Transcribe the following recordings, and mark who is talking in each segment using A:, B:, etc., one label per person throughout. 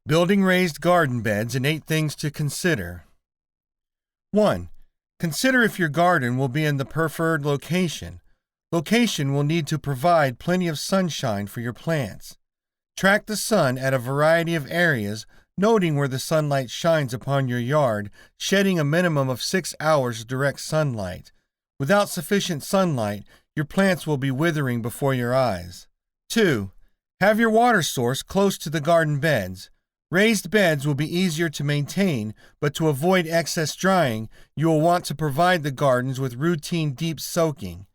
A: Building raised garden beds and 8 things to consider. 1. Consider if your garden will be in the preferred location. Location will need to provide plenty of sunshine for your plants. Track the sun at a variety of areas, noting where the sunlight shines upon your yard, shedding a minimum of 6 hours of direct sunlight. Without sufficient sunlight, your plants will be withering before your eyes. 2. Have your water source close to the garden beds. Raised beds will be easier to maintain, but to avoid excess drying, you will want to provide the gardens with routine deep soaking.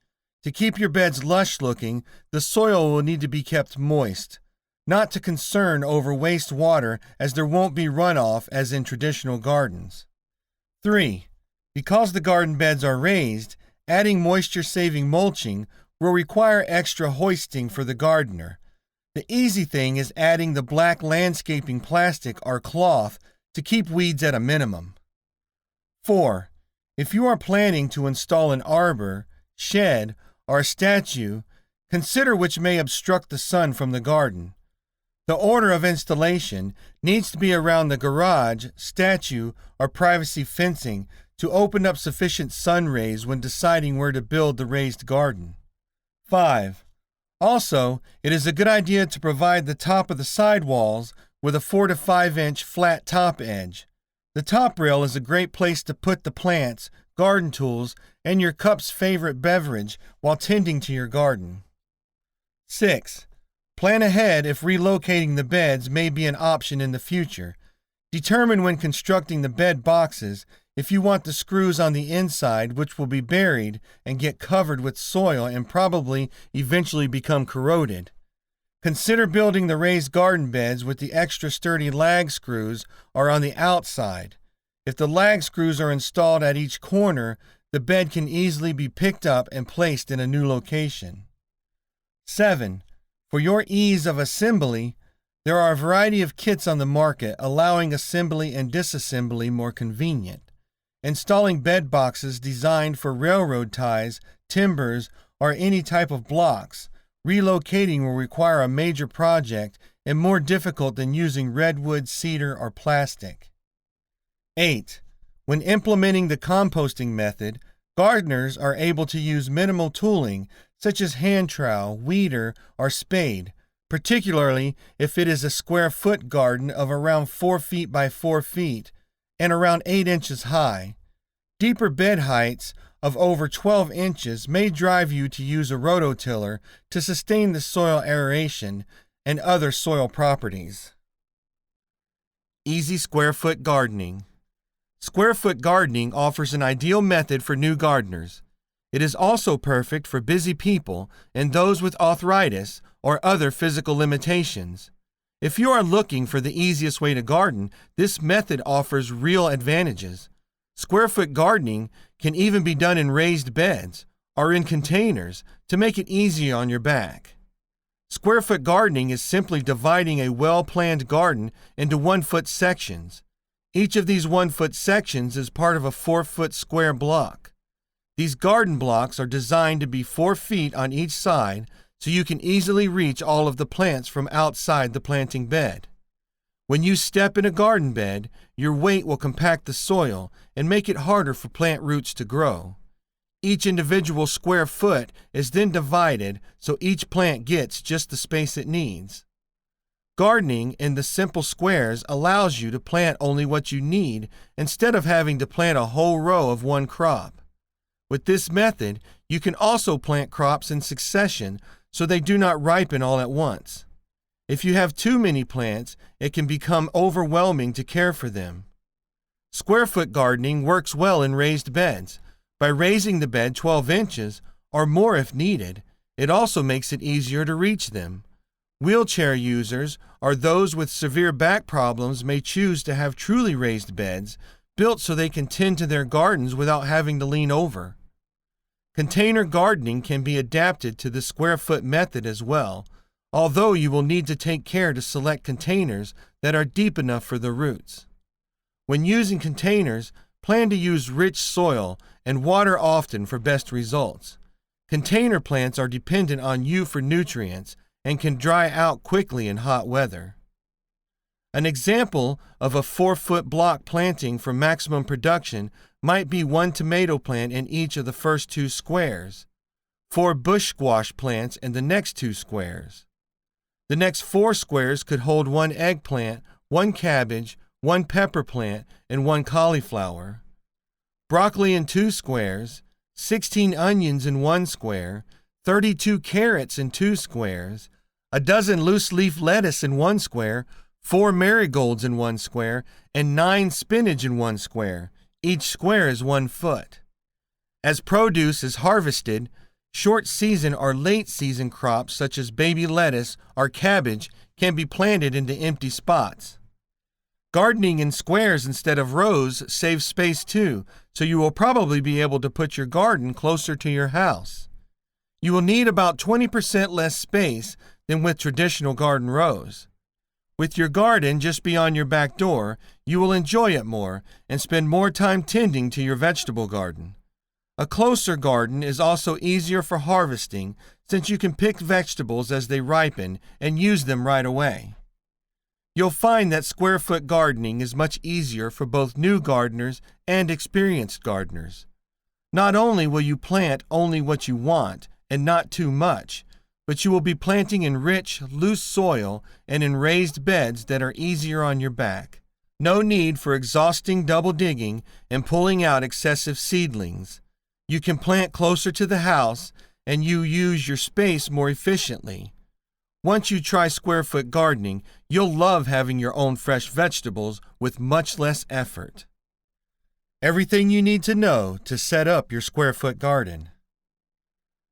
A: To keep your beds lush-looking, the soil will need to be kept moist. Not to concern over waste water, as there won't be runoff as in traditional gardens. 3. Because the garden beds are raised, adding moisture-saving mulching will require extra hoisting for the gardener. The easy thing is adding the black landscaping plastic or cloth to keep weeds at a minimum. 4. If you are planning to install an arbor, shed, or a statue, consider which may obstruct the sun from the garden. The order of installation needs to be around the garage, statue, or privacy fencing to open up sufficient sun rays when deciding where to build the raised garden. 5. Also, it is a good idea to provide the top of the side walls with a 4 to 5 inch flat top edge. The top rail is a great place to put the plants, garden tools, and your cup's favorite beverage while tending to your garden. 6. Plan ahead if relocating the beds may be an option in the future. Determine when constructing the bed boxes if you want the screws on the inside, which will be buried and get covered with soil and probably eventually become corroded. Consider building the raised garden beds with the extra sturdy lag screws or on the outside. If the lag screws are installed at each corner, the bed can easily be picked up and placed in a new location. 7. For your ease of assembly, there are a variety of kits on the market allowing assembly and disassembly more convenient. Installing bed boxes designed for railroad ties, timbers, or any type of blocks. Relocating will require a major project and more difficult than using redwood, cedar, or plastic. 8. When implementing the composting method, gardeners are able to use minimal tooling such as hand trowel, weeder, or spade, particularly if it is a square-foot garden of around 4 feet by 4 feet and around 8 inches high. Deeper bed heights of over 12 inches may drive you to use a rototiller to sustain the soil aeration and other soil properties. Easy square-foot gardening. Square-foot gardening offers an ideal method for new gardeners. It is also perfect for busy people and those with arthritis or other physical limitations. If you are looking for the easiest way to garden, this method offers real advantages. Square-foot gardening can even be done in raised beds or in containers to make it easier on your back. Square-foot gardening is simply dividing a well-planned garden into 1-foot sections. Each of these 1-foot sections is part of a 4-foot square block. These garden blocks are designed to be 4 feet on each side so you can easily reach all of the plants from outside the planting bed. When you step in a garden bed, your weight will compact the soil and make it harder for plant roots to grow. Each individual square foot is then divided so each plant gets just the space it needs. Gardening in the simple squares allows you to plant only what you need instead of having to plant a whole row of one crop. With this method, you can also plant crops in succession so they do not ripen all at once. If you have too many plants, it can become overwhelming to care for them. Square-foot gardening works well in raised beds. By raising the bed 12 inches, or more if needed, it also makes it easier to reach them. Wheelchair users or those with severe back problems may choose to have truly raised beds, built so they can tend to their gardens without having to lean over. Container gardening can be adapted to the square-foot method as well, although you will need to take care to select containers that are deep enough for the roots. When using containers, plan to use rich soil and water often for best results. Container plants are dependent on you for nutrients and can dry out quickly in hot weather. An example of a 4-foot block planting for maximum production might be 1 tomato plant in each of the first 2 squares, 4 bush squash plants in the next 2 squares. The next 4 squares could hold 1 eggplant, 1 cabbage, 1 pepper plant, and 1 cauliflower. Broccoli in 2 squares, 16 onions in 1 square, 32 carrots in 2 squares, a dozen loose-leaf lettuce in 1 square, 4 marigolds in 1 square, and 9 spinach in 1 square. Each square is 1 foot. As produce is harvested, short-season or late-season crops such as baby lettuce or cabbage can be planted into empty spots. Gardening in squares instead of rows saves space too, so you will probably be able to put your garden closer to your house. You will need about 20% less space than with traditional garden rows. With your garden just beyond your back door, you will enjoy it more and spend more time tending to your vegetable garden. A closer garden is also easier for harvesting since you can pick vegetables as they ripen and use them right away. You'll find that square-foot gardening is much easier for both new gardeners and experienced gardeners. Not only will you plant only what you want and not too much, but you will be planting in rich, loose soil and in raised beds that are easier on your back. No need for exhausting double digging and pulling out excessive seedlings. You can plant closer to the house and you use your space more efficiently. Once you try square-foot gardening, you'll love having your own fresh vegetables with much less effort. Everything you need to know to set up your square-foot garden.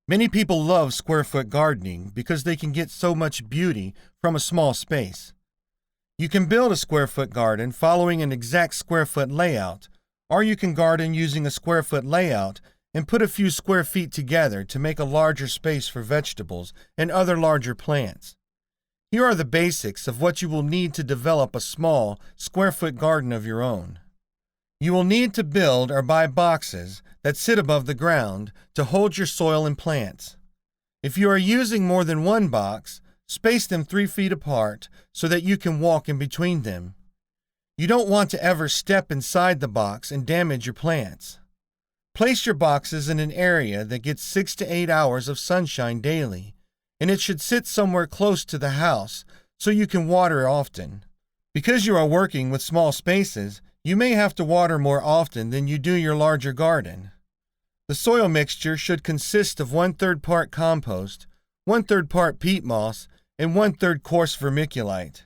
A: Many people love square-foot gardening because they can get so much beauty from a small space. You can build a square-foot garden following an exact square-foot layout, or you can garden using a square-foot layout and put a few square feet together to make a larger space for vegetables and other larger plants. Here are the basics of what you will need to develop a small, square-foot garden of your own. You will need to build or buy boxes that sit above the ground to hold your soil and plants. If you are using more than one box, space them 3 feet apart so that you can walk in between them. You don't want to ever step inside the box and damage your plants. Place your boxes in an area that gets 6 to 8 hours of sunshine daily, and it should sit somewhere close to the house so you can water often. Because you are working with small spaces, you may have to water more often than you do your larger garden. The soil mixture should consist of 1/3 part compost, 1/3 part peat moss, and 1/3 coarse vermiculite.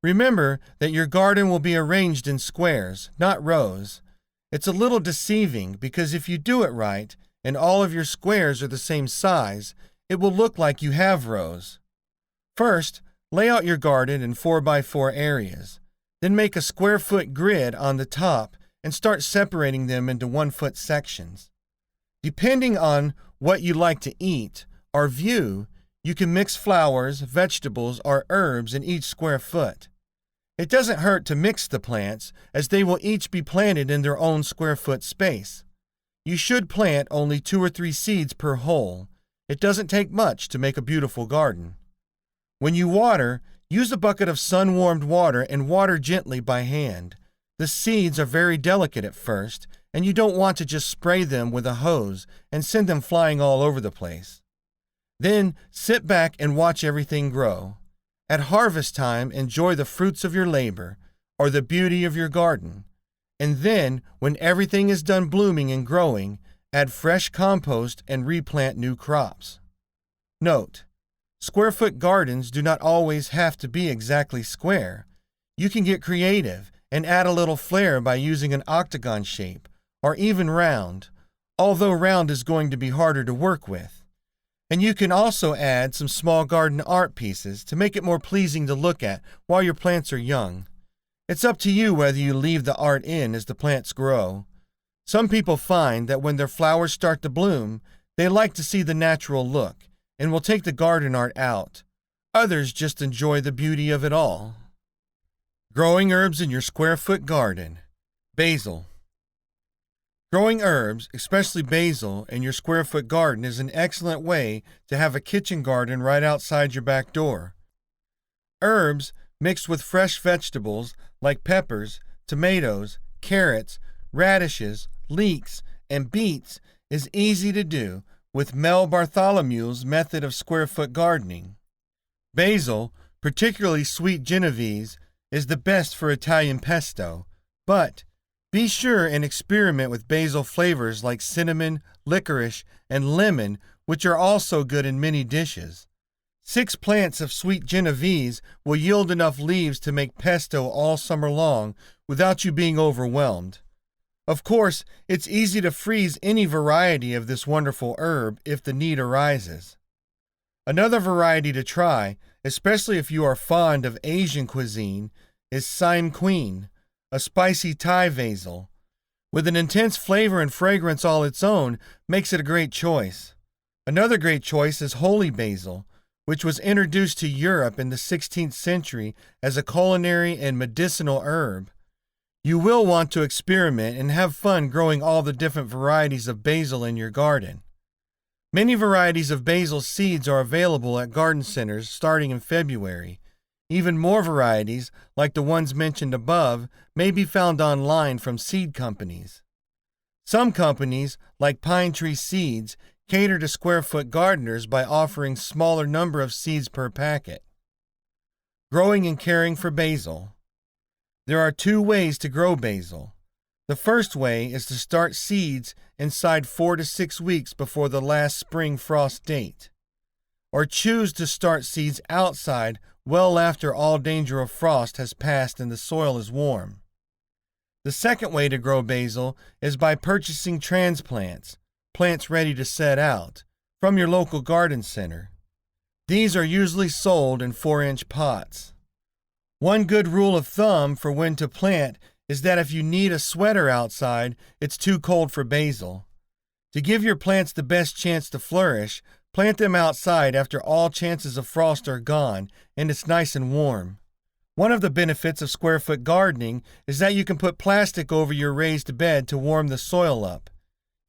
A: Remember that your garden will be arranged in squares, not rows. It's a little deceiving because if you do it right and all of your squares are the same size, it will look like you have rows. First, lay out your garden in 4x4 areas. Then make a square-foot grid on the top and start separating them into 1-foot sections. Depending on what you like to eat or view, you can mix flowers, vegetables, or herbs in each square foot. It doesn't hurt to mix the plants, as they will each be planted in their own square-foot space. You should plant only 2 or 3 seeds per hole. It doesn't take much to make a beautiful garden. When you water, use a bucket of sun-warmed water and water gently by hand. The seeds are very delicate at first, and you don't want to just spray them with a hose and send them flying all over the place. Then sit back and watch everything grow. At harvest time, enjoy the fruits of your labor, or the beauty of your garden. And then, when everything is done blooming and growing, add fresh compost and replant new crops. Note: square-foot gardens do not always have to be exactly square. You can get creative and add a little flair by using an octagon shape, or even round, although round is going to be harder to work with. And you can also add some small garden art pieces to make it more pleasing to look at while your plants are young. It's up to you whether you leave the art in as the plants grow. Some people find that when their flowers start to bloom, they like to see the natural look and will take the garden art out. Others just enjoy the beauty of it all. Growing herbs in your square-foot garden. Basil. Growing herbs, especially basil, in your square foot garden is an excellent way to have a kitchen garden right outside your back door. Herbs mixed with fresh vegetables like peppers, tomatoes, carrots, radishes, leeks, and beets is easy to do with Mel Bartholomew's method of square foot gardening. Basil, particularly sweet Genovese, is the best for Italian pesto, but be sure and experiment with basil flavors like cinnamon, licorice, and lemon, which are also good in many dishes. 6 plants of sweet Genovese will yield enough leaves to make pesto all summer long without you being overwhelmed. Of course, it's easy to freeze any variety of this wonderful herb if the need arises. Another variety to try, especially if you are fond of Asian cuisine, is Sime Queen, a spicy Thai basil. With an intense flavor and fragrance all its own, makes it a great choice. Another great choice is holy basil, which was introduced to Europe in the 16th century as a culinary and medicinal herb. You will want to experiment and have fun growing all the different varieties of basil in your garden. Many varieties of basil seeds are available at garden centers starting in February. Even more varieties, like the ones mentioned above, may be found online from seed companies. Some companies, like Pine Tree Seeds, cater to square foot gardeners by offering smaller number of seeds per packet. Growing and caring for basil. There are 2 ways to grow basil. The first way is to start seeds inside 4 to 6 weeks before the last spring frost date, or choose to start seeds outside well after all danger of frost has passed and the soil is warm. The second way to grow basil is by purchasing transplants, plants ready to set out, from your local garden center. These are usually sold in 4-inch pots. One good rule of thumb for when to plant is that if you need a sweater outside, it's too cold for basil. To give your plants the best chance to flourish, plant them outside after all chances of frost are gone and it's nice and warm. One of the benefits of square foot gardening is that you can put plastic over your raised bed to warm the soil up.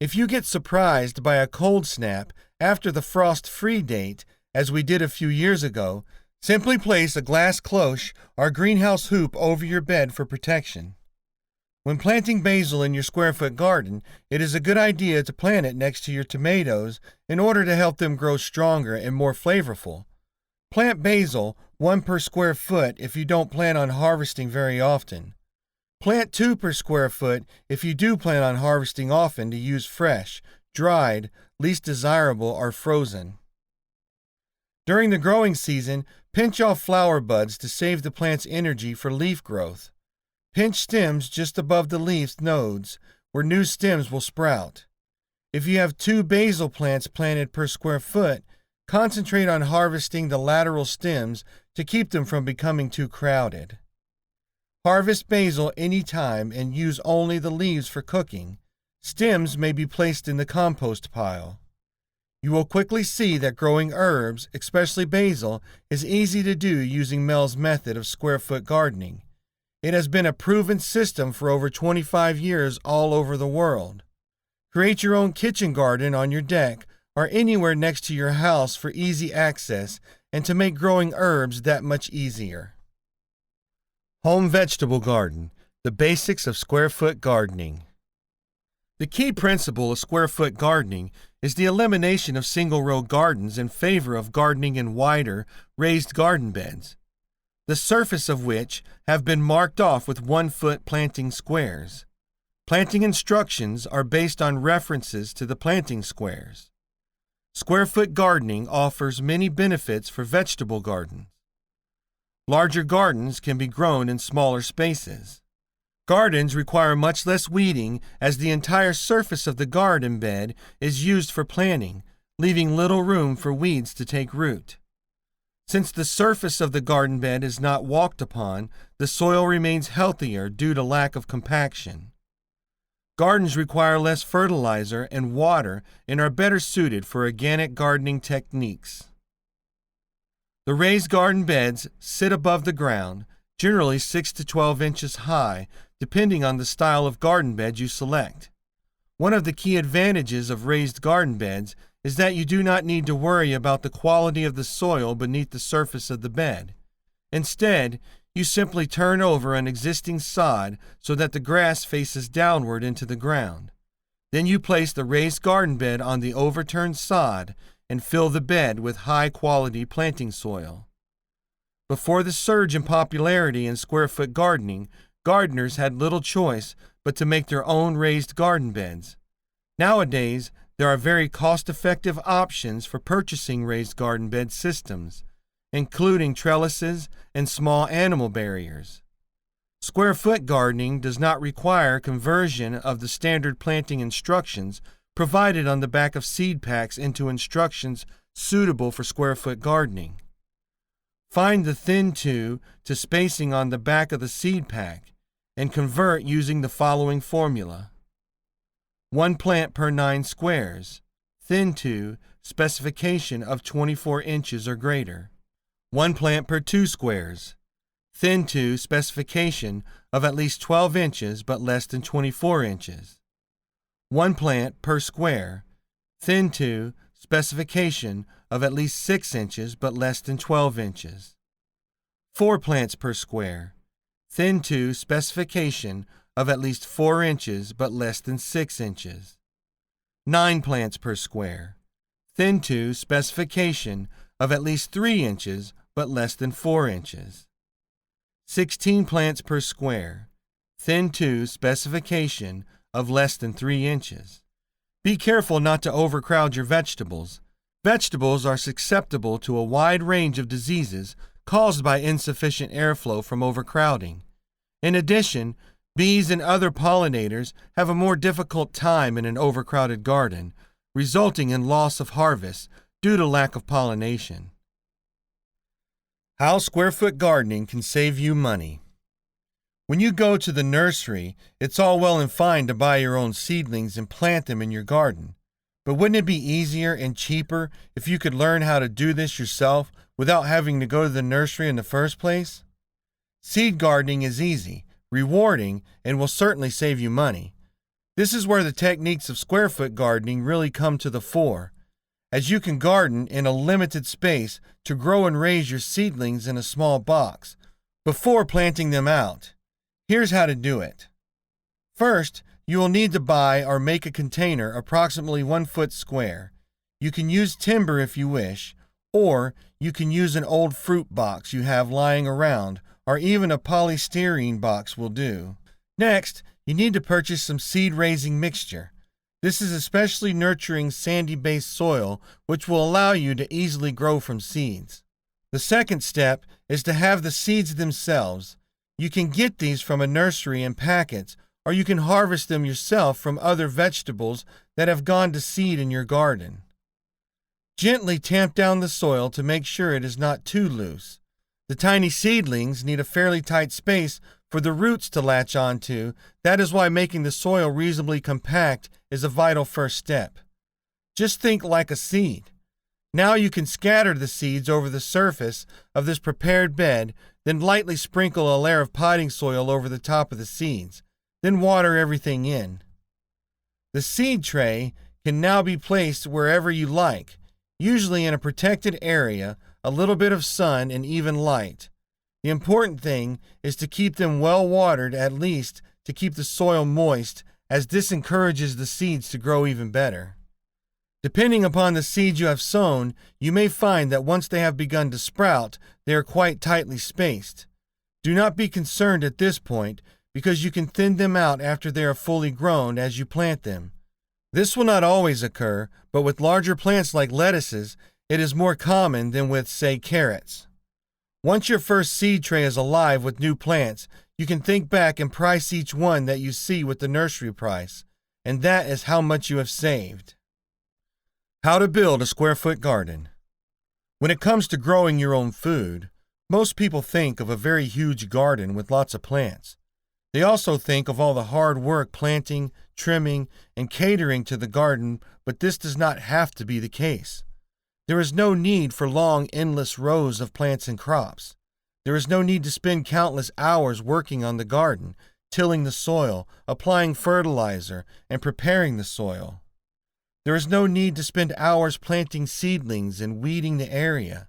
A: If you get surprised by a cold snap after the frost-free date, as we did a few years ago, simply place a glass cloche or greenhouse hoop over your bed for protection. When planting basil in your square foot garden, it is a good idea to plant it next to your tomatoes in order to help them grow stronger and more flavorful. Plant basil 1 per square foot if you don't plan on harvesting very often. Plant 2 per square foot if you do plan on harvesting often to use fresh, dried, least desirable, or frozen. During the growing season, pinch off flower buds to save the plant's energy for leaf growth. Pinch stems just above the leaf nodes, where new stems will sprout. If you have 2 basil plants planted per square foot, concentrate on harvesting the lateral stems to keep them from becoming too crowded. Harvest basil any time and use only the leaves for cooking. Stems may be placed in the compost pile. You will quickly see that growing herbs, especially basil, is easy to do using Mel's method of square foot gardening. It has been a proven system for over 25 years all over the world. Create your own kitchen garden on your deck or anywhere next to your house for easy access and to make growing herbs that much easier. Home vegetable garden, the basics of square foot gardening. The key principle of square foot gardening is the elimination of single-row gardens in favor of gardening in wider, raised garden beds, the surface of which have been marked off with 1-foot planting squares. Planting instructions are based on references to the planting squares. Square foot gardening offers many benefits for vegetable gardens. Larger gardens can be grown in smaller spaces. Gardens require much less weeding as the entire surface of the garden bed is used for planting, leaving little room for weeds to take root. Since the surface of the garden bed is not walked upon, the soil remains healthier due to lack of compaction. Gardens require less fertilizer and water and are better suited for organic gardening techniques. The raised garden beds sit above the ground, generally 6 to 12 inches high, depending on the style of garden bed you select. One of the key advantages of raised garden beds is that you do not need to worry about the quality of the soil beneath the surface of the bed. Instead, you simply turn over an existing sod so that the grass faces downward into the ground. Then you place the raised garden bed on the overturned sod and fill the bed with high-quality planting soil. Before the surge in popularity in square-foot gardening, gardeners had little choice but to make their own raised garden beds. Nowadays, there are very cost-effective options for purchasing raised garden bed systems, including trellises and small animal barriers. Square-foot gardening does not require conversion of the standard planting instructions provided on the back of seed packs into instructions suitable for square-foot gardening. Find the thin-to spacing on the back of the seed pack and convert using the following formula. 1 plant per 9 squares. Thin-to specification of 24 inches or greater. 1 plant per 2 squares. Thin-to specification of at least 12 inches but less than 24 inches. 1 plant per square. Thin-to specification of at least 6 inches but less than 12 inches. 4 plants per square. Thin-to specification of at least 4 inches but less than 6 inches. 9 plants per square. Thin-to specification of at least 3 inches but less than 4 inches. 16 plants per square. Thin-to specification of less than 3 inches. Be careful not to overcrowd your vegetables. Vegetables are susceptible to a wide range of diseases caused by insufficient airflow from overcrowding. In addition, bees and other pollinators have a more difficult time in an overcrowded garden, resulting in loss of harvest due to lack of pollination. How square-foot gardening can save you money. When you go to the nursery, it's all well and fine to buy your own seedlings and plant them in your garden. But wouldn't it be easier and cheaper if you could learn how to do this yourself without having to go to the nursery in the first place? Seed gardening is easy, rewarding, and will certainly save you money. This is where the techniques of square-foot gardening really come to the fore, as you can garden in a limited space to grow and raise your seedlings in a small box before planting them out. Here's how to do it. First, you will need to buy or make a container approximately 1 foot square. You can use timber if you wish, or you can use an old fruit box you have lying around, or even a polystyrene box will do. Next, you need to purchase some seed-raising mixture. This is especially nurturing sandy-based soil, which will allow you to easily grow from seeds. The second step is to have the seeds themselves. You can get these from a nursery in packets, or you can harvest them yourself from other vegetables that have gone to seed in your garden. Gently tamp down the soil to make sure it is not too loose. The tiny seedlings need a fairly tight space for the roots to latch onto. That is why making the soil reasonably compact is a vital first step. Just think like a seed. Now you can scatter the seeds over the surface of this prepared bed, then lightly sprinkle a layer of potting soil over the top of the seeds, then water everything in. The seed tray can now be placed wherever you like, usually in a protected area, a little bit of sun and even light. The important thing is to keep them well watered, at least to keep the soil moist, as this encourages the seeds to grow even better. Depending upon the seeds you have sown, you may find that once they have begun to sprout, they are quite tightly spaced. Do not be concerned at this point, because you can thin them out after they are fully grown as you plant them. This will not always occur, but with larger plants like lettuces, it is more common than with, say, carrots. Once your first seed tray is alive with new plants, you can think back and price each one that you see with the nursery price, and that is how much you have saved. How to build a square-foot garden. When it comes to growing your own food, most people think of a very huge garden with lots of plants. They also think of all the hard work planting, trimming, and catering to the garden, but this does not have to be the case. There is no need for long, endless rows of plants and crops. There is no need to spend countless hours working on the garden. tilling the soil, applying fertilizer, and preparing the soil. There is no need to spend hours planting seedlings and weeding the area.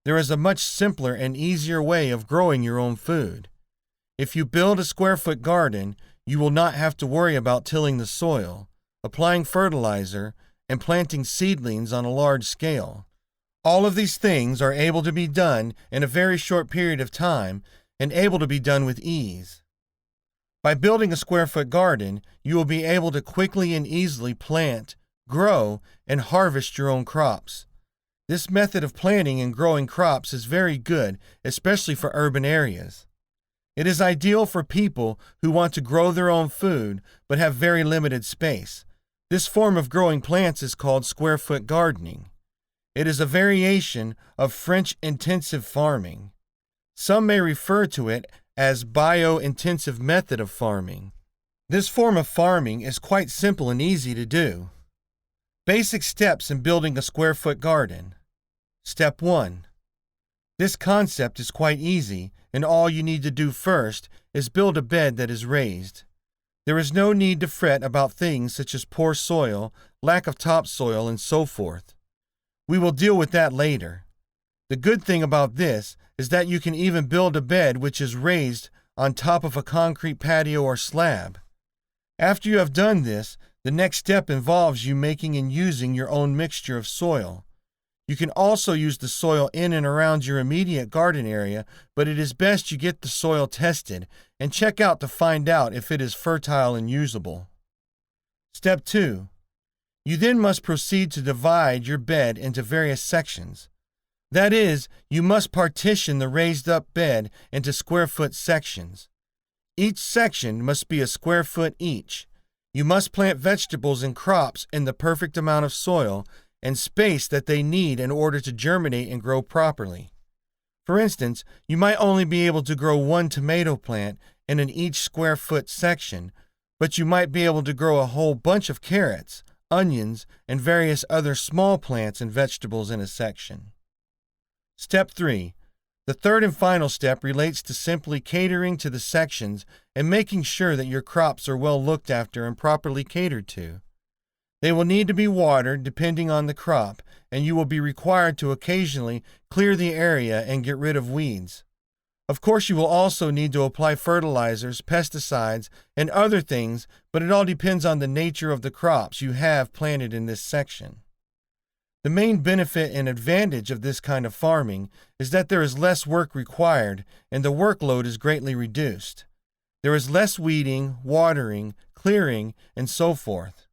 A: There is a much simpler and easier way of growing your own food. If you build a square-foot garden, you will not have to worry about tilling the soil, applying fertilizer, and planting seedlings on a large scale. All of these things are able to be done in a very short period of time and able to be done with ease. By building a square-foot garden, you will be able to quickly and easily plant, grow, and harvest your own crops. This method of planting and growing crops is very good, especially for urban areas. It is ideal for people who want to grow their own food but have very limited space. This form of growing plants is called square-foot gardening. It is a variation of French intensive farming. Some may refer to it as bio-intensive method of farming. This form of farming is quite simple and easy to do. Basic steps in building a square-foot garden. Step 1. This concept is quite easy, and all you need to do first is build a bed that is raised. There is no need to fret about things such as poor soil, lack of topsoil, and so forth. We will deal with that later. The good thing about this is that you can even build a bed which is raised on top of a concrete patio or slab. After you have done this, the next step involves you making and using your own mixture of soil. You can also use the soil in and around your immediate garden area, but it is best you get the soil tested and check out to find out if it is fertile and usable. Step 2. You then must proceed to divide your bed into various sections. That is, you must partition the raised-up bed into square-foot sections. Each section must be a square foot each. You must plant vegetables and crops in the perfect amount of soil and space that they need in order to germinate and grow properly. For instance, you might only be able to grow one tomato plant in an each square foot section, but you might be able to grow a whole bunch of carrots, onions, and various other small plants and vegetables in a section. Step 3. The third and final step relates to simply catering to the sections and making sure that your crops are well looked after and properly catered to. They will need to be watered depending on the crop, and you will be required to occasionally clear the area and get rid of weeds. Of course, you will also need to apply fertilizers, pesticides, and other things, but it all depends on the nature of the crops you have planted in this section. The main benefit and advantage of this kind of farming is that there is less work required and the workload is greatly reduced. There is less weeding, watering, clearing, and so forth.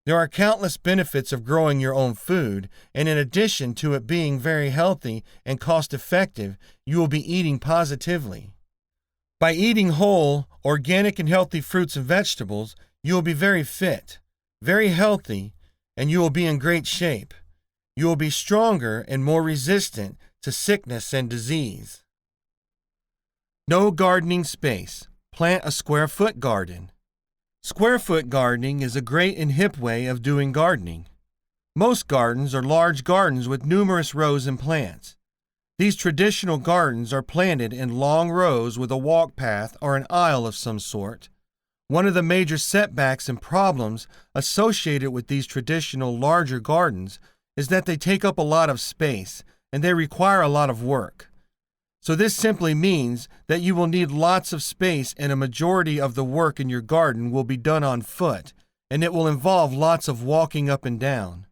A: There are countless benefits of growing your own food, and in addition to it being very healthy and cost-effective, you will be eating positively. By eating whole, organic, and healthy fruits and vegetables, you will be very fit, very healthy, and you will be in great shape. You will be stronger and more resistant to sickness and disease. No gardening space. Plant a square-foot garden. Square-foot gardening is a great and hip way of doing gardening. Most gardens are large gardens with numerous rows and plants. These traditional gardens are planted in long rows with a walk path or an aisle of some sort. One of the major setbacks and problems associated with these traditional larger gardens is that they take up a lot of space and they require a lot of work. So this simply means that you will need lots of space and a majority of the work in your garden will be done on foot, and it will involve lots of walking up and down.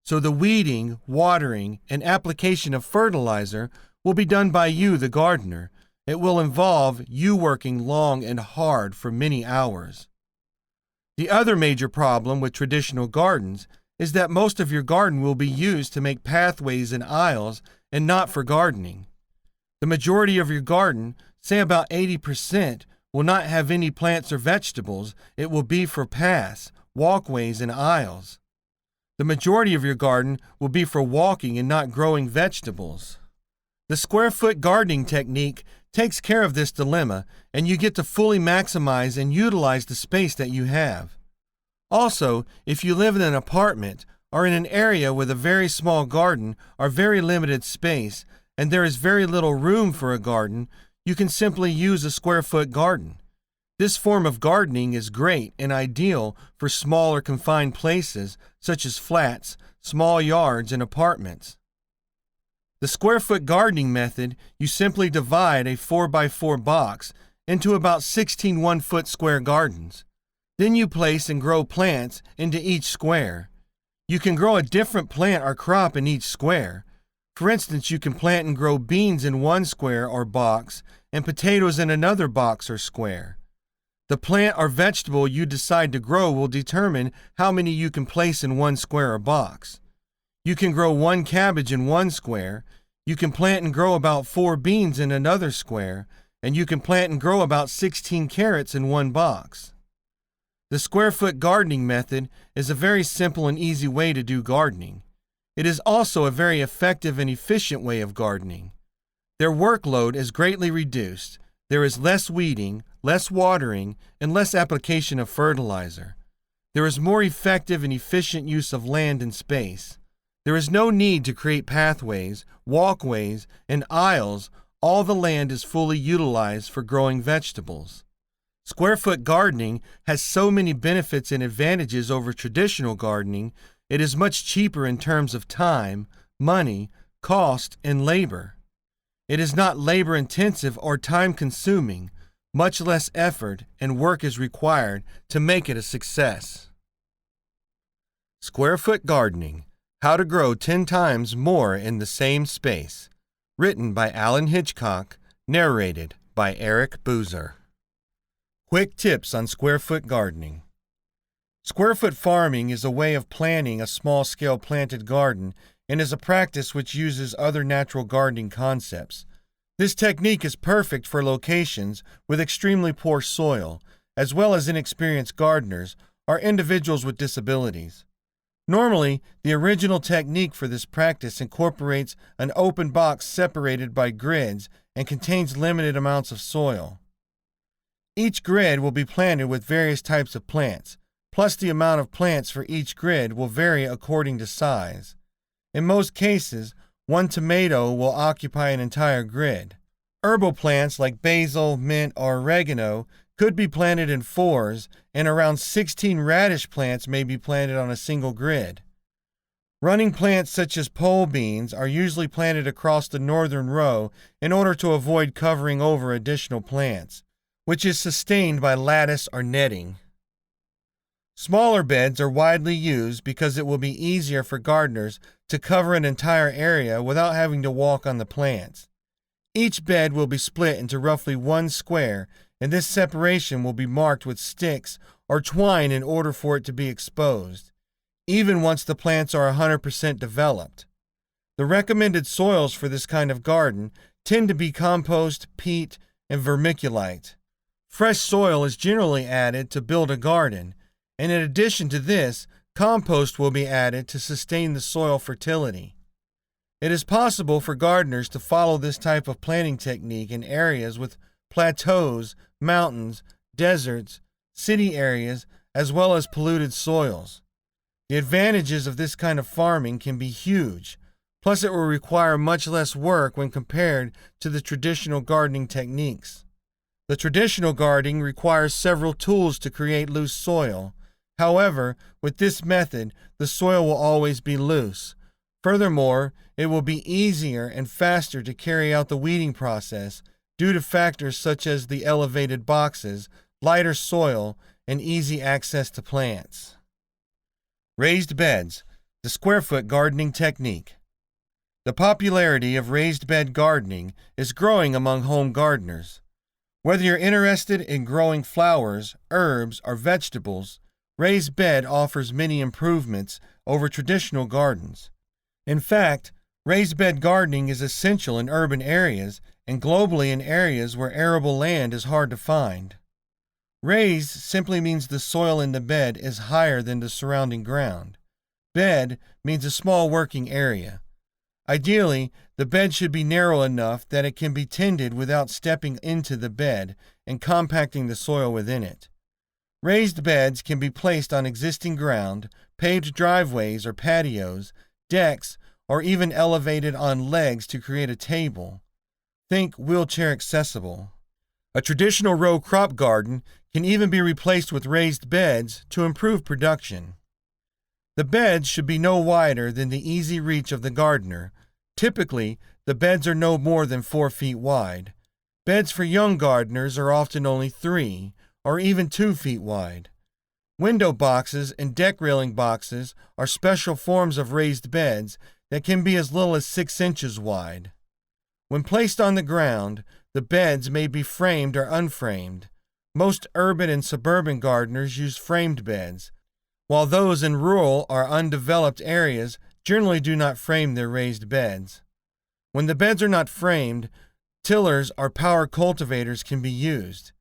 A: So the weeding, watering, and application of fertilizer will be done by you, the gardener. It will involve you working long and hard for many hours. The other major problem with traditional gardens is that most of your garden will be used to make pathways and aisles and not for gardening. The majority of your garden, say about 80%, will not have any plants or vegetables. It will be for paths, walkways, and aisles. The majority of your garden will be for walking and not growing vegetables. The square-foot gardening technique takes care of this dilemma, and you get to fully maximize and utilize the space that you have. Also, if you live in an apartment or in an area with a very small garden or very limited space, and there is very little room for a garden, you can simply use a square-foot garden. This form of gardening is great and ideal for smaller confined places such as flats, small yards, and apartments. The square foot gardening method, you simply divide a 4x4 box into about 16 1-foot square gardens. Then you place and grow plants into each square. You can grow a different plant or crop in each square. For instance, you can plant and grow beans in one square or box and potatoes in another box or square. The plant or vegetable you decide to grow will determine how many you can place in one square or box. You can grow 1 cabbage in one square, you can plant and grow about 4 beans in another square, and you can plant and grow about 16 carrots in one box. The square foot gardening method is a very simple and easy way to do gardening. It is also a very effective and efficient way of gardening. Their workload is greatly reduced. There is less weeding, less watering, and less application of fertilizer. There is more effective and efficient use of land and space. There is no need to create pathways, walkways, and aisles. All the land is fully utilized for growing vegetables. Square foot gardening has so many benefits and advantages over traditional gardening. It is much cheaper in terms of time, money, cost, and labor. It is not labor-intensive or time-consuming. Much less effort and work is required to make it a success. Square foot gardening: How to Grow 10 Times More in the Same Space. Written by Alan Hitchcock. Narrated by Eric Boozer. Quick tips on square foot gardening. Square foot farming is a way of planting a small-scale planted garden and is a practice which uses other natural gardening concepts. This technique is perfect for locations with extremely poor soil, as well as inexperienced gardeners or individuals with disabilities. Normally, the original technique for this practice incorporates an open box separated by grids and contains limited amounts of soil. Each grid will be planted with various types of plants, plus the amount of plants for each grid will vary according to size. In most cases, 1 tomato will occupy an entire grid. Herbal plants like basil, mint, or oregano could be planted in 4s, and around 16 radish plants may be planted on a single grid. Running plants such as pole beans are usually planted across the northern row in order to avoid covering over additional plants, which is sustained by lattice or netting. Smaller beds are widely used because it will be easier for gardeners to cover an entire area without having to walk on the plants. Each bed will be split into roughly 1 square, and this separation will be marked with sticks or twine in order for it to be exposed, even once the plants are 100% developed. The recommended soils for this kind of garden tend to be compost, peat, and vermiculite. Fresh soil is generally added to build a garden, and in addition to this, compost will be added to sustain the soil fertility. It is possible for gardeners to follow this type of planting technique in areas with plateaus, mountains, deserts, city areas, as well as polluted soils. The advantages of this kind of farming can be huge, plus it will require much less work when compared to the traditional gardening techniques. The traditional gardening requires several tools to create loose soil. However, with this method, the soil will always be loose. Furthermore, it will be easier and faster to carry out the weeding process due to factors such as the elevated boxes, lighter soil, and easy access to plants. Raised beds: the square foot gardening technique. The popularity of raised bed gardening is growing among home gardeners. Whether you're interested in growing flowers, herbs, or vegetables, raised bed offers many improvements over traditional gardens. In fact, raised bed gardening is essential in urban areas and globally in areas where arable land is hard to find. Raised simply means the soil in the bed is higher than the surrounding ground. Bed means a small working area. Ideally, the bed should be narrow enough that it can be tended without stepping into the bed and compacting the soil within it. Raised beds can be placed on existing ground, paved driveways or patios, decks, or even elevated on legs to create a table. Think wheelchair accessible. A traditional row crop garden can even be replaced with raised beds to improve production. The beds should be no wider than the easy reach of the gardener. Typically, the beds are no more than 4 feet wide. Beds for young gardeners are often only 3 or even 2 feet wide. Window boxes and deck railing boxes are special forms of raised beds that can be as little as 6 inches wide. When placed on the ground, the beds may be framed or unframed. Most urban and suburban gardeners use framed beds, while those in rural or undeveloped areas generally do not frame their raised beds. When the beds are not framed, tillers or power cultivators can be used.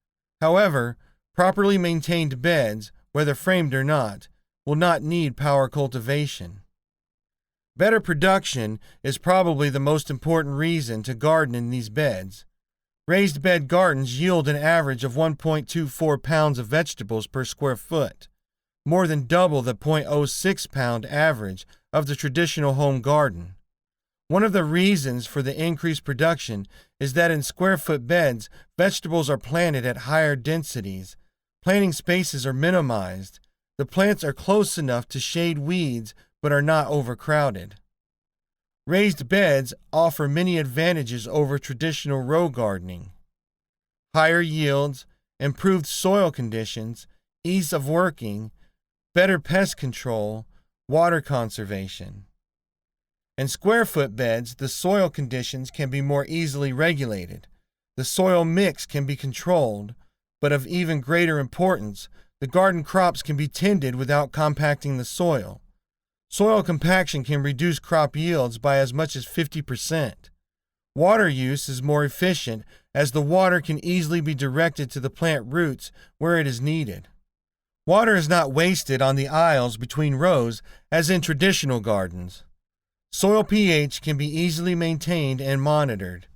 A: However, properly maintained beds, whether framed or not, will not need power cultivation. Better production is probably the most important reason to garden in these beds. Raised bed gardens yield an average of 1.24 pounds of vegetables per square foot, more than double the 0.06 pound average of the traditional home garden. One of the reasons for the increased production is that in square foot beds, vegetables are planted at higher densities. Planting spaces are minimized. The plants are close enough to shade weeds but are not overcrowded. Raised beds offer many advantages over traditional row gardening. Higher yields, improved soil conditions, ease of working, better pest control, water conservation. In square foot beds, the soil conditions can be more easily regulated. The soil mix can be controlled, but of even greater importance, the garden crops can be tended without compacting the soil. Soil compaction can reduce crop yields by as much as 50%. Water use is more efficient as the water can easily be directed to the plant roots where it is needed. Water is not wasted on the aisles between rows as in traditional gardens. Soil pH can be easily maintained and monitored.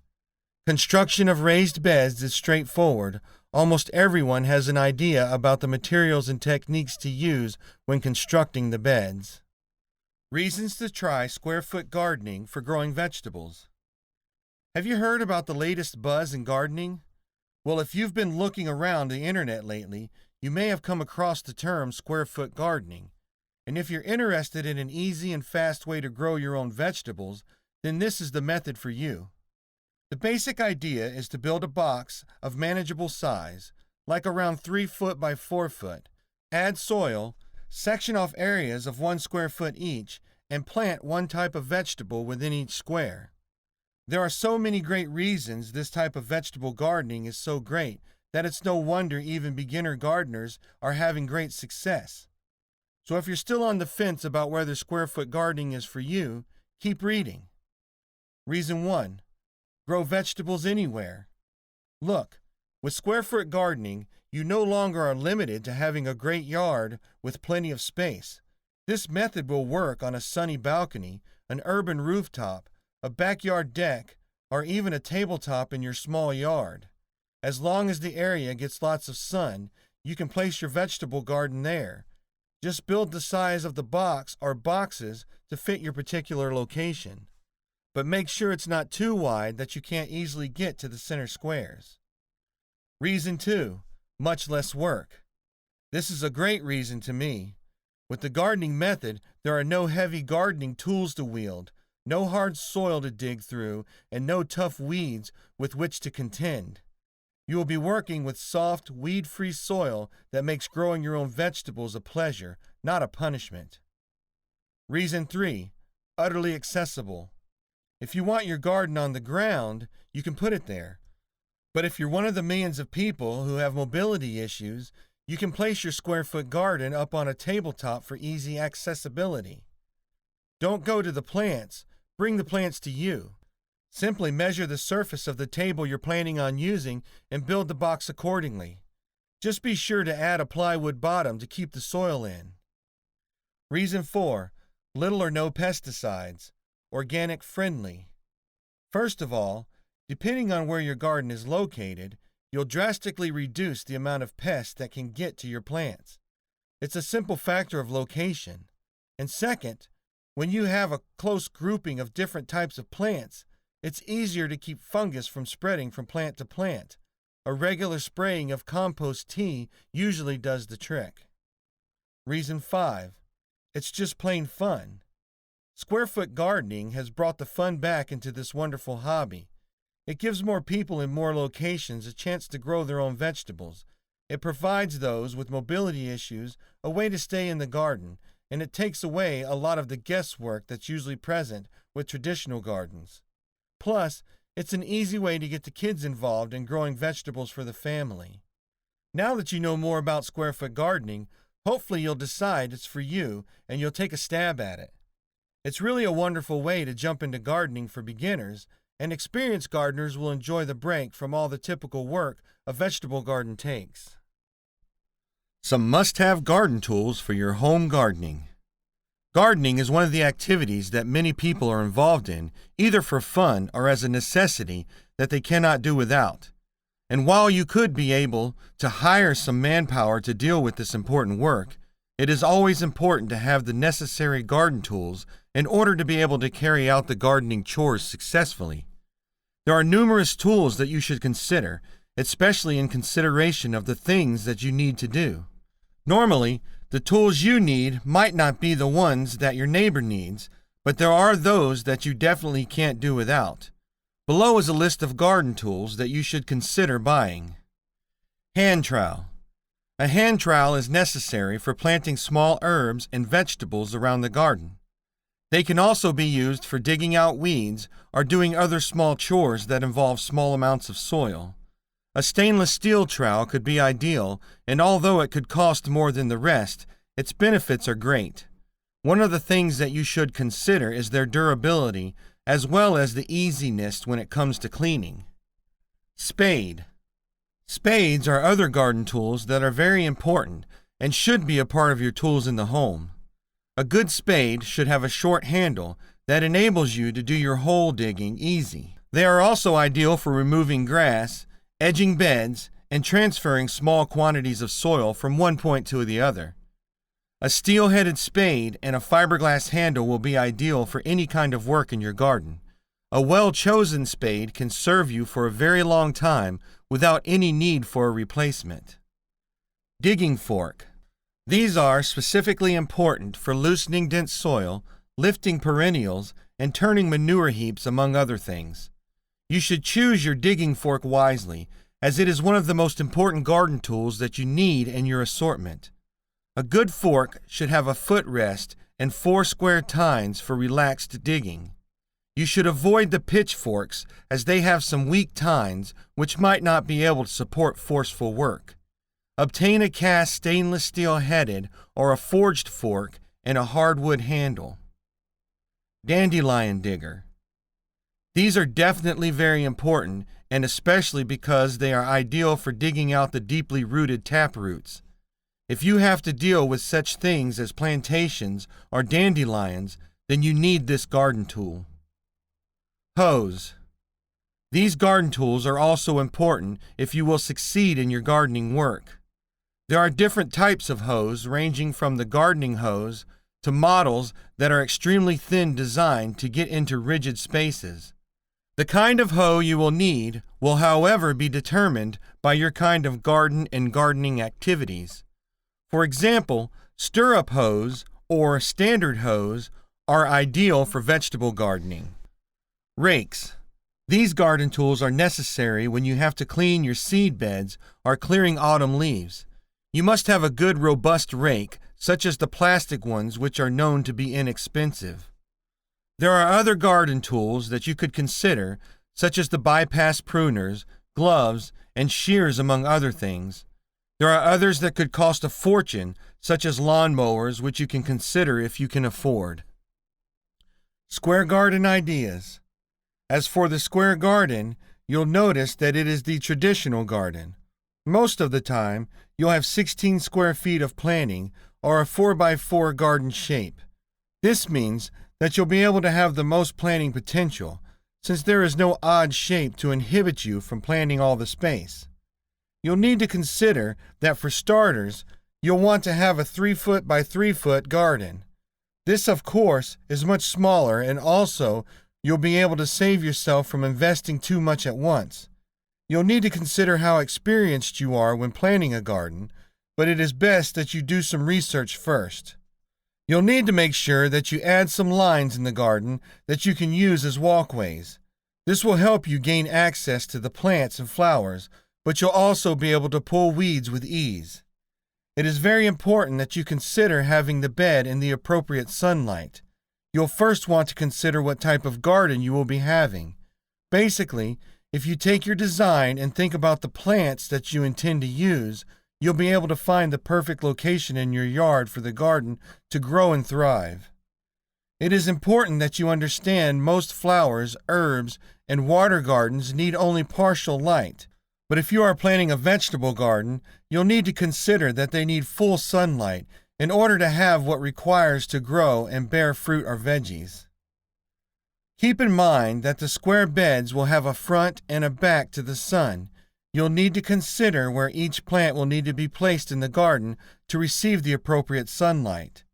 A: Construction of raised beds is straightforward. Almost everyone has an idea about the materials and techniques to use when constructing the beds. Reasons to try square foot gardening for growing vegetables. Have you heard about the latest buzz in gardening? Well, if you've been looking around the internet lately, you may have come across the term square foot gardening. And if you're interested in an easy and fast way to grow your own vegetables, then this is the method for you. The basic idea is to build a box of manageable size, like around 3 foot by 4 foot. Add soil, section off areas of 1 square foot each, and plant one type of vegetable within each square. There are so many great reasons this type of vegetable gardening is so great that it's no wonder even beginner gardeners are having great success. So if you're still on the fence about whether square foot gardening is for you, keep reading. Reason 1. Grow vegetables anywhere. Look, with square foot gardening, you no longer are limited to having a great yard with plenty of space. This method will work on a sunny balcony, an urban rooftop, a backyard deck, or even a tabletop in your small yard. As long as the area gets lots of sun, you can place your vegetable garden there. Just build the size of the box or boxes to fit your particular location. But make sure it's not too wide that you can't easily get to the center squares. Reason 2. Much less work. This is a great reason to me. With the gardening method, there are no heavy gardening tools to wield, no hard soil to dig through, and no tough weeds with which to contend. You will be working with soft, weed-free soil that makes growing your own vegetables a pleasure, not a punishment. Reason 3. Utterly accessible. If you want your garden on the ground, you can put it there. But if you're one of the millions of people who have mobility issues, you can place your square foot garden up on a tabletop for easy accessibility. Don't go to the plants, bring the plants to you. Simply measure the surface of the table you're planning on using and build the box accordingly. Just be sure to add a plywood bottom to keep the soil in. Reason 4. Little or no pesticides. Organic friendly. First of all, depending on where your garden is located, you'll drastically reduce the amount of pests that can get to your plants. It's a simple factor of location. And second, when you have a close grouping of different types of plants, it's easier to keep fungus from spreading from plant to plant. A regular spraying of compost tea usually does the trick. Reason 5. It's just plain fun. Square foot gardening has brought the fun back into this wonderful hobby. It gives more people in more locations a chance to grow their own vegetables. It provides those with mobility issues a way to stay in the garden, and it takes away a lot of the guesswork that's usually present with traditional gardens. Plus, it's an easy way to get the kids involved in growing vegetables for the family. Now that you know more about square foot gardening, hopefully you'll decide it's for you and you'll take a stab at it. It's really a wonderful way to jump into gardening for beginners, and experienced gardeners will enjoy the break from all the typical work a vegetable garden takes. Some must-have garden tools for your home gardening. Gardening is one of the activities that many people are involved in, either for fun or as a necessity that they cannot do without. And while you could be able to hire some manpower to deal with this important work, it is always important to have the necessary garden tools in order to be able to carry out the gardening chores successfully. There are numerous tools that you should consider, especially in consideration of the things that you need to do. Normally, the tools you need might not be the ones that your neighbor needs, but there are those that you definitely can't do without. Below is a list of garden tools that you should consider buying. Hand trowel. A hand trowel is necessary for planting small herbs and vegetables around the garden. They can also be used for digging out weeds or doing other small chores that involve small amounts of soil. A stainless steel trowel could be ideal, and although it could cost more than the rest, its benefits are great. One of the things that you should consider is their durability, as well as the easiness when it comes to cleaning. Spade. Spades are other garden tools that are very important and should be a part of your tools in the home. A good spade should have a short handle that enables you to do your hole digging easy. They are also ideal for removing grass, edging beds, and transferring small quantities of soil from one point to the other. A steel-headed spade and a fiberglass handle will be ideal for any kind of work in your garden. A well-chosen spade can serve you for a very long time without any need for a replacement. Digging fork. These are specifically important for loosening dense soil, lifting perennials, and turning manure heaps, among other things. You should choose your digging fork wisely, as it is one of the most important garden tools that you need in your assortment. A good fork should have a footrest and 4 square tines for relaxed digging. You should avoid the pitchforks, as they have some weak tines which might not be able to support forceful work. Obtain a cast stainless steel headed or a forged fork and a hardwood handle. Dandelion digger. These are definitely very important, and especially because they are ideal for digging out the deeply rooted taproots. If you have to deal with such things as plantations or dandelions, then you need this garden tool. Hose. These garden tools are also important if you will succeed in your gardening work. There are different types of hose, ranging from the gardening hose to models that are extremely thin, designed to get into rigid spaces. The kind of hoe you will need will, however, be determined by your kind of garden and gardening activities. For example, stirrup hose or standard hose are ideal for vegetable gardening. Rakes. These garden tools are necessary when you have to clean your seed beds or clearing autumn leaves. You must have a good, robust rake, such as the plastic ones, which are known to be inexpensive. There are other garden tools that you could consider, such as the bypass pruners, gloves, and shears, among other things. There are others that could cost a fortune, such as lawn mowers, which you can consider if you can afford. Square garden ideas. As for the square garden, you'll notice that it is the traditional garden. Most of the time, you'll have 16 square feet of planting or a 4x4 garden shape. This means that you'll be able to have the most planting potential, since there is no odd shape to inhibit you from planting all the space. You'll need to consider that for starters, you'll want to have a 3-foot by 3-foot garden. This, of course, is much smaller, and also you'll be able to save yourself from investing too much at once. You'll need to consider how experienced you are when planting a garden, but it is best that you do some research first. You'll need to make sure that you add some lines in the garden that you can use as walkways. This will help you gain access to the plants and flowers, but you'll also be able to pull weeds with ease. It is very important that you consider having the bed in the appropriate sunlight. You'll first want to consider what type of garden you will be having. Basically, if you take your design and think about the plants that you intend to use, you'll be able to find the perfect location in your yard for the garden to grow and thrive. It is important that you understand most flowers, herbs, and water gardens need only partial light. But if you are planting a vegetable garden, you'll need to consider that they need full sunlight in order to have what requires to grow and bear fruit or veggies. Keep in mind that the square beds will have a front and a back to the sun. You'll need to consider where each plant will need to be placed in the garden to receive the appropriate sunlight.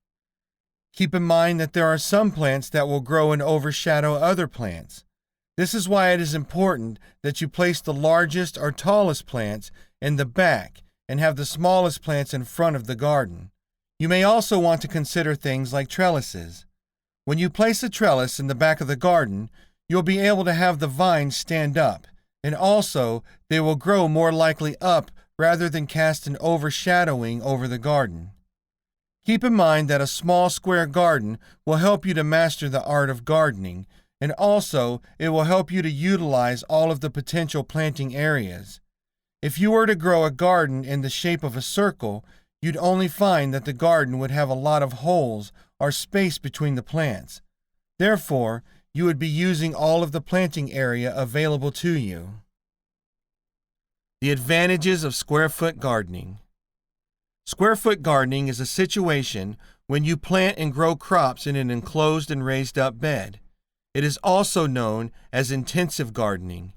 A: Keep in mind that there are some plants that will grow and overshadow other plants. This is why it is important that you place the largest or tallest plants in the back and have the smallest plants in front of the garden. You may also want to consider things like trellises. When you place a trellis in the back of the garden, you'll be able to have the vines stand up, and also they will grow more likely up rather than cast an overshadowing over the garden. Keep in mind that a small square garden will help you to master the art of gardening, and also it will help you to utilize all of the potential planting areas. If you were to grow a garden in the shape of a circle, you'd only find that the garden would have a lot of holes or space between the plants. Therefore, you would be using all of the planting area available to you. The advantages of square-foot gardening. Square-foot gardening is a situation when you plant and grow crops in an enclosed and raised-up bed. It is also known as intensive gardening.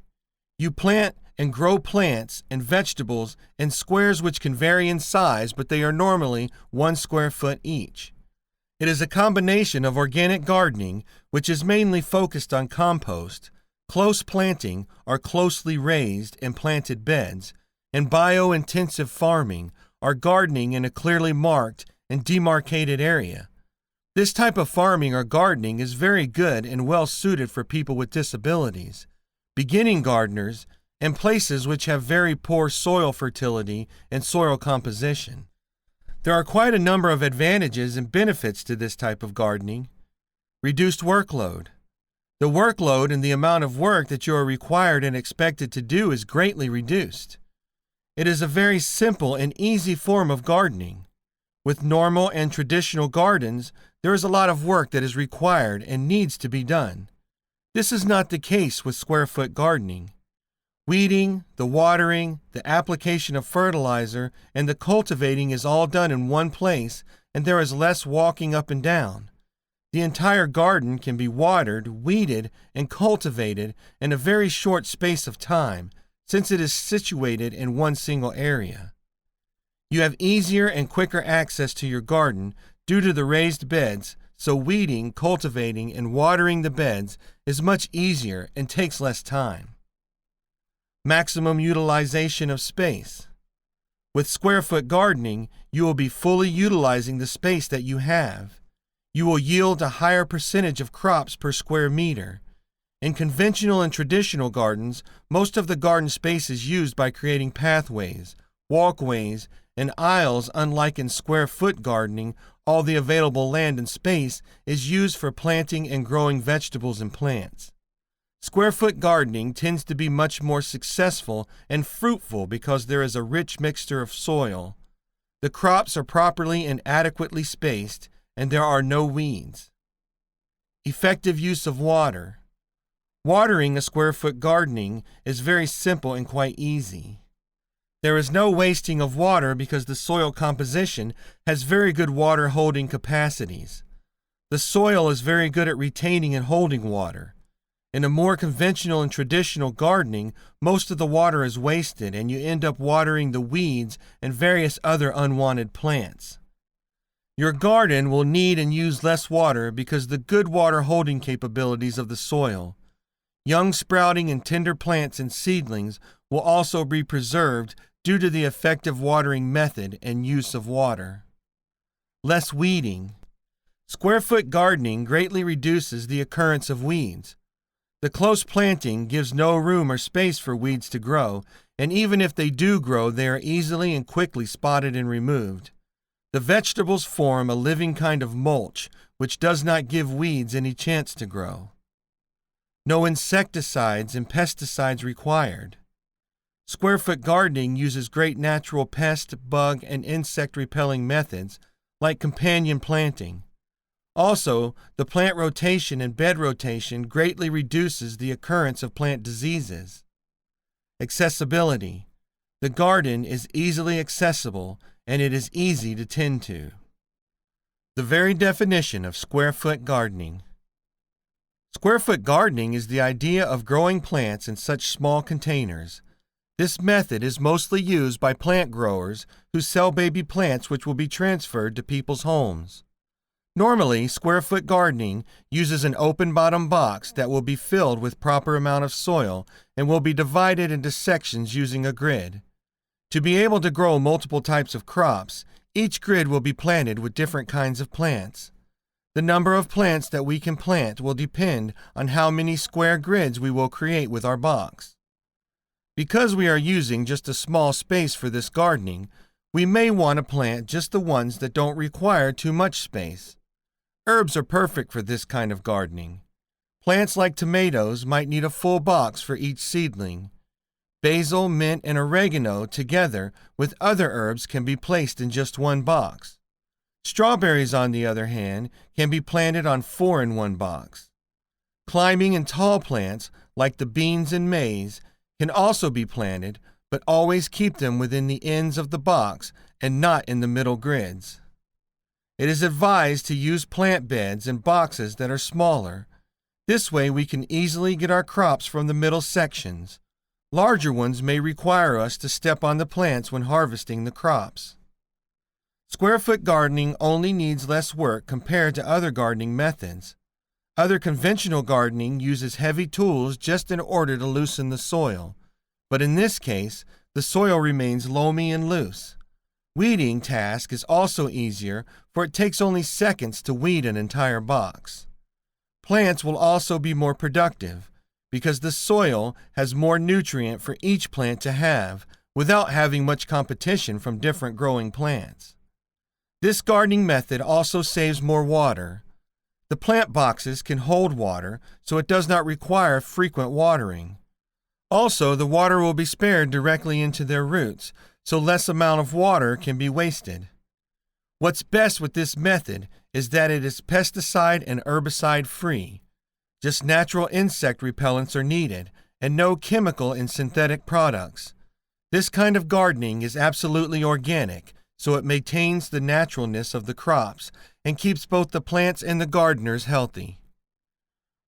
A: You plant and grow plants and vegetables in squares which can vary in size, but they are normally 1 square foot each. It is a combination of organic gardening, which is mainly focused on compost, close planting or closely raised and planted beds, and bio-intensive farming or gardening in a clearly marked and demarcated area. This type of farming or gardening is very good and well suited for people with disabilities, beginning gardeners, and places which have very poor soil fertility and soil composition. There are quite a number of advantages and benefits to this type of gardening. Reduced workload. The workload and the amount of work that you are required and expected to do is greatly reduced. It is a very simple and easy form of gardening. With normal and traditional gardens, there is a lot of work that is required and needs to be done. This is not the case with square-foot gardening. Weeding, the watering, the application of fertilizer, and the cultivating is all done in one place, and there is less walking up and down. The entire garden can be watered, weeded, and cultivated in a very short space of time, since it is situated in one single area. You have easier and quicker access to your garden due to the raised beds, so weeding, cultivating, and watering the beds is much easier and takes less time. Maximum utilization of space. With square-foot gardening, you will be fully utilizing the space that you have. You will yield a higher percentage of crops per square meter. In conventional and traditional gardens, most of the garden space is used by creating pathways, walkways, and aisles. Unlike in square-foot gardening, all the available land and space is used for planting and growing vegetables and plants. Square-foot gardening tends to be much more successful and fruitful because there is a rich mixture of soil. The crops are properly and adequately spaced, and there are no weeds. Effective use of water. Watering a square-foot gardening is very simple and quite easy. There is no wasting of water because the soil composition has very good water-holding capacities. The soil is very good at retaining and holding water. In a more conventional and traditional gardening, most of the water is wasted and you end up watering the weeds and various other unwanted plants. Your garden will need and use less water because the good water holding capabilities of the soil. Young sprouting and tender plants and seedlings will also be preserved due to the effective watering method and use of water. Less weeding. Square-foot gardening greatly reduces the occurrence of weeds. The close planting gives no room or space for weeds to grow, and even if they do grow, they are easily and quickly spotted and removed. The vegetables form a living kind of mulch, which does not give weeds any chance to grow. No insecticides and pesticides required. Square-foot gardening uses great natural pest, bug, and insect-repelling methods, like companion planting. Also, the plant rotation and bed rotation greatly reduces the occurrence of plant diseases. Accessibility. The garden is easily accessible, and it is easy to tend to. The very definition of square-foot gardening. Square-foot gardening is the idea of growing plants in such small containers. This method is mostly used by plant growers who sell baby plants which will be transferred to people's homes. Normally, square-foot gardening uses an open-bottom box that will be filled with proper amount of soil and will be divided into sections using a grid. To be able to grow multiple types of crops, each grid will be planted with different kinds of plants. The number of plants that we can plant will depend on how many square grids we will create with our box. Because we are using just a small space for this gardening, we may want to plant just the ones that don't require too much space. Herbs are perfect for this kind of gardening. Plants like tomatoes might need a full box for each seedling. Basil, mint, and oregano together with other herbs can be placed in just one box. Strawberries, on the other hand, can be planted on 4 in one box. Climbing and tall plants, like the beans and maize, can also be planted, but always keep them within the ends of the box and not in the middle grids. It is advised to use plant beds and boxes that are smaller. This way we can easily get our crops from the middle sections. Larger ones may require us to step on the plants when harvesting the crops. Square-foot gardening only needs less work compared to other gardening methods. Other conventional gardening uses heavy tools just in order to loosen the soil, but in this case, the soil remains loamy and loose. Weeding task is also easier, for it takes only seconds to weed an entire box. Plants will also be more productive, because the soil has more nutrient for each plant to have, without having much competition from different growing plants. This gardening method also saves more water. The plant boxes can hold water, so it does not require frequent watering. Also, the water will be spared directly into their roots, so less amount of water can be wasted. What's best with this method is that it is pesticide and herbicide free. Just natural insect repellents are needed, and no chemical and synthetic products. This kind of gardening is absolutely organic, so it maintains the naturalness of the crops and keeps both the plants and the gardeners healthy.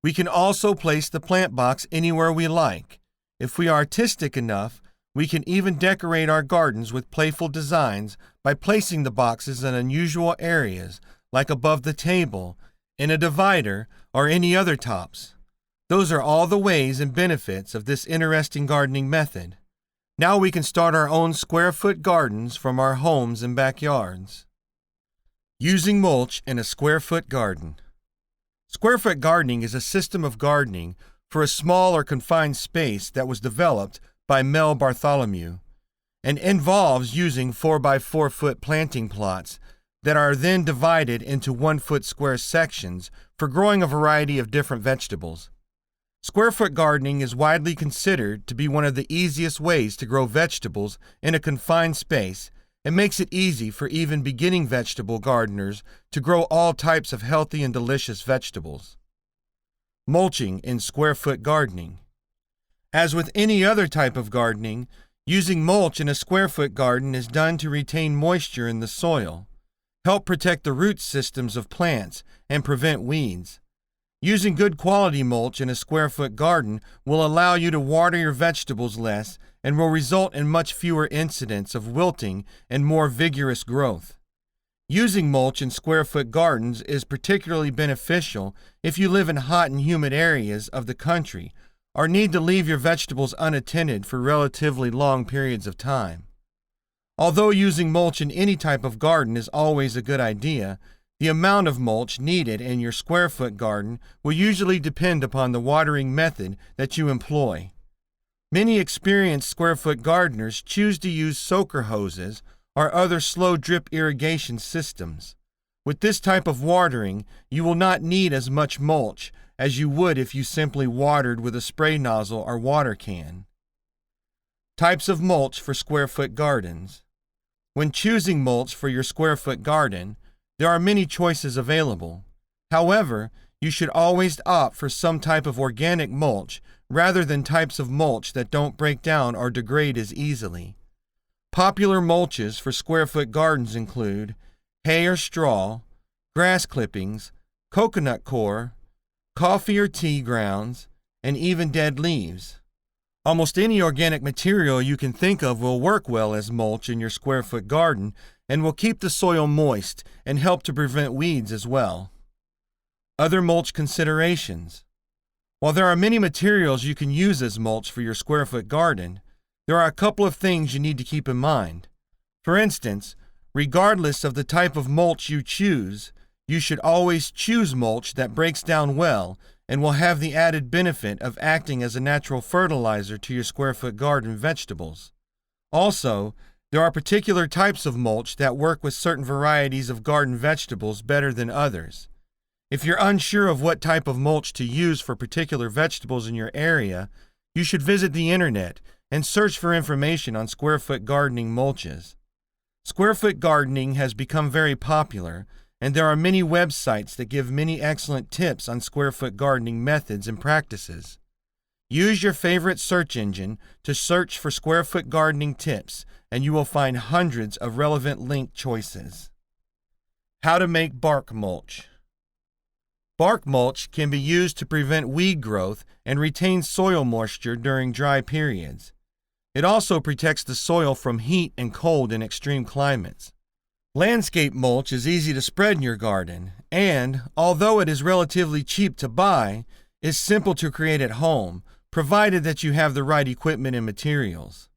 A: We can also place the plant box anywhere we like. If we are artistic enough, we can even decorate our gardens with playful designs by placing the boxes in unusual areas, like above the table, in a divider, or any other tops. Those are all the ways and benefits of this interesting gardening method. Now we can start our own square-foot gardens from our homes and backyards. Using mulch in a square-foot garden. Square-foot gardening is a system of gardening for a small or confined space that was developed by Mel Bartholomew and involves using 4x4-foot planting plots that are then divided into 1-foot square sections for growing a variety of different vegetables. Square-foot gardening is widely considered to be one of the easiest ways to grow vegetables in a confined space and makes it easy for even beginning vegetable gardeners to grow all types of healthy and delicious vegetables. Mulching in square-foot gardening. As with any other type of gardening, using mulch in a square-foot garden is done to retain moisture in the soil, help protect the root systems of plants, and prevent weeds. Using good quality mulch in a square-foot garden will allow you to water your vegetables less and will result in much fewer incidents of wilting and more vigorous growth. Using mulch in square-foot gardens is particularly beneficial if you live in hot and humid areas of the country or need to leave your vegetables unattended for relatively long periods of time. Although using mulch in any type of garden is always a good idea, the amount of mulch needed in your square-foot garden will usually depend upon the watering method that you employ. Many experienced square-foot gardeners choose to use soaker hoses or other slow-drip irrigation systems. With this type of watering, you will not need as much mulch as you would if you simply watered with a spray nozzle or water can. Types of mulch for square-foot gardens. When choosing mulch for your square-foot garden, there are many choices available. However, you should always opt for some type of organic mulch rather than types of mulch that don't break down or degrade as easily. Popular mulches for square-foot gardens include hay or straw, grass clippings, coconut coir, coffee or tea grounds, and even dead leaves. Almost any organic material you can think of will work well as mulch in your square-foot garden and will keep the soil moist and help to prevent weeds as well. Other mulch considerations. While there are many materials you can use as mulch for your square-foot garden, there are a couple of things you need to keep in mind. For instance, regardless of the type of mulch you choose, you should always choose mulch that breaks down well and will have the added benefit of acting as a natural fertilizer to your square-foot garden vegetables. Also, there are particular types of mulch that work with certain varieties of garden vegetables better than others. If you're unsure of what type of mulch to use for particular vegetables in your area, you should visit the internet and search for information on square-foot gardening mulches. Square-foot gardening has become very popular, and there are many websites that give many excellent tips on square-foot gardening methods and practices. Use your favorite search engine to search for square-foot gardening tips, and you will find hundreds of relevant link choices. How to make bark mulch. Bark mulch can be used to prevent weed growth and retain soil moisture during dry periods. It also protects the soil from heat and cold in extreme climates. Landscape mulch is easy to spread in your garden, and, although it is relatively cheap to buy, is simple to create at home, provided that you have the right equipment and materials.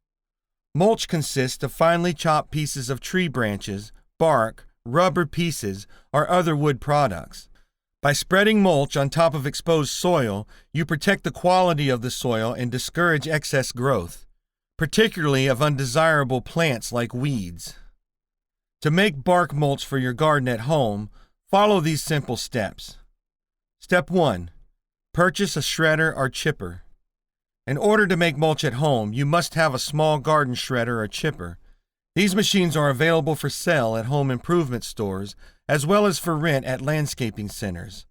A: Mulch consists of finely chopped pieces of tree branches, bark, rubber pieces, or other wood products. By spreading mulch on top of exposed soil, you protect the quality of the soil and discourage excess growth, particularly of undesirable plants like weeds. To make bark mulch for your garden at home, follow these simple steps. Step 1. Purchase a shredder or chipper. In order to make mulch at home, you must have a small garden shredder or chipper. These machines are available for sale at home improvement stores as well as for rent at landscaping centers.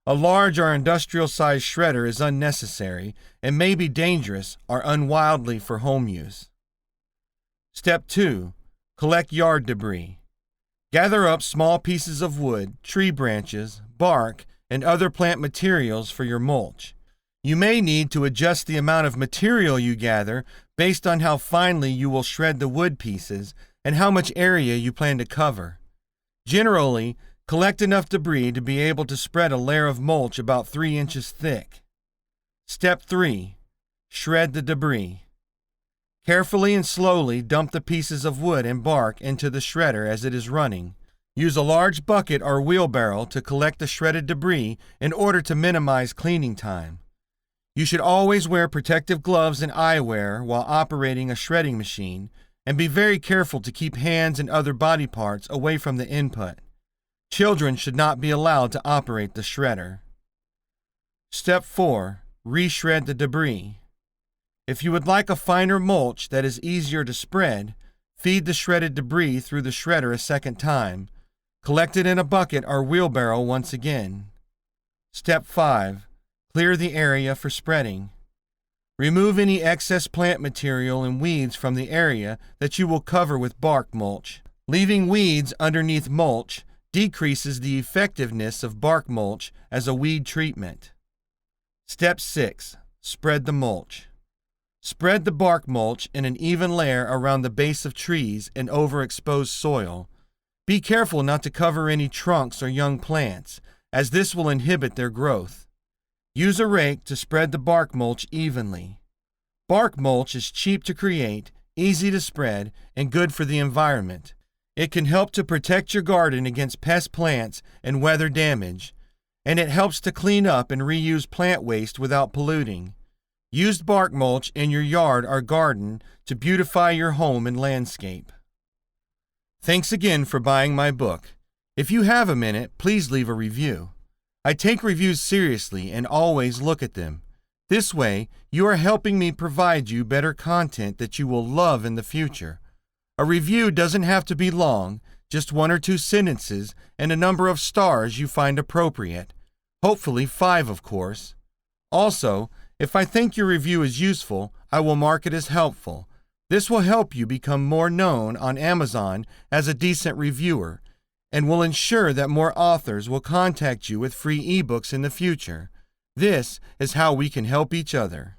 A: A large or industrial-sized shredder is unnecessary and may be dangerous or unwieldy for home use. Step 2. Collect yard debris. Gather up small pieces of wood, tree branches, bark, and other plant materials for your mulch. You may need to adjust the amount of material you gather based on how finely you will shred the wood pieces and how much area you plan to cover. Generally, collect enough debris to be able to spread a layer of mulch about 3 inches thick. Step 3. Shred the debris. Carefully and slowly dump the pieces of wood and bark into the shredder as it is running. Use a large bucket or wheelbarrow to collect the shredded debris in order to minimize cleaning time. You should always wear protective gloves and eyewear while operating a shredding machine, and be very careful to keep hands and other body parts away from the input. Children should not be allowed to operate the shredder. Step 4. Reshred the debris. If you would like a finer mulch that is easier to spread, feed the shredded debris through the shredder a second time. Collect it in a bucket or wheelbarrow once again. Step 5. Clear the area for spreading. Remove any excess plant material and weeds from the area that you will cover with bark mulch. Leaving weeds underneath mulch decreases the effectiveness of bark mulch as a weed treatment. Step 6. Spread the mulch. Spread the bark mulch in an even layer around the base of trees and over exposed soil. Be careful not to cover any trunks or young plants, as this will inhibit their growth. Use a rake to spread the bark mulch evenly. Bark mulch is cheap to create, easy to spread, and good for the environment. It can help to protect your garden against pest plants and weather damage, and it helps to clean up and reuse plant waste without polluting. Used bark mulch in your yard or garden to beautify your home and landscape. Thanks again for buying my book. If you have a minute, please leave a review. I take reviews seriously and always look at them. This way, you are helping me provide you better content that you will love in the future. A review doesn't have to be long, just 1 or 2 sentences and a number of stars you find appropriate. Hopefully 5, of course. Also, if I think your review is useful, I will mark it as helpful. This will help you become more known on Amazon as a decent reviewer and will ensure that more authors will contact you with free ebooks in the future. This is how we can help each other.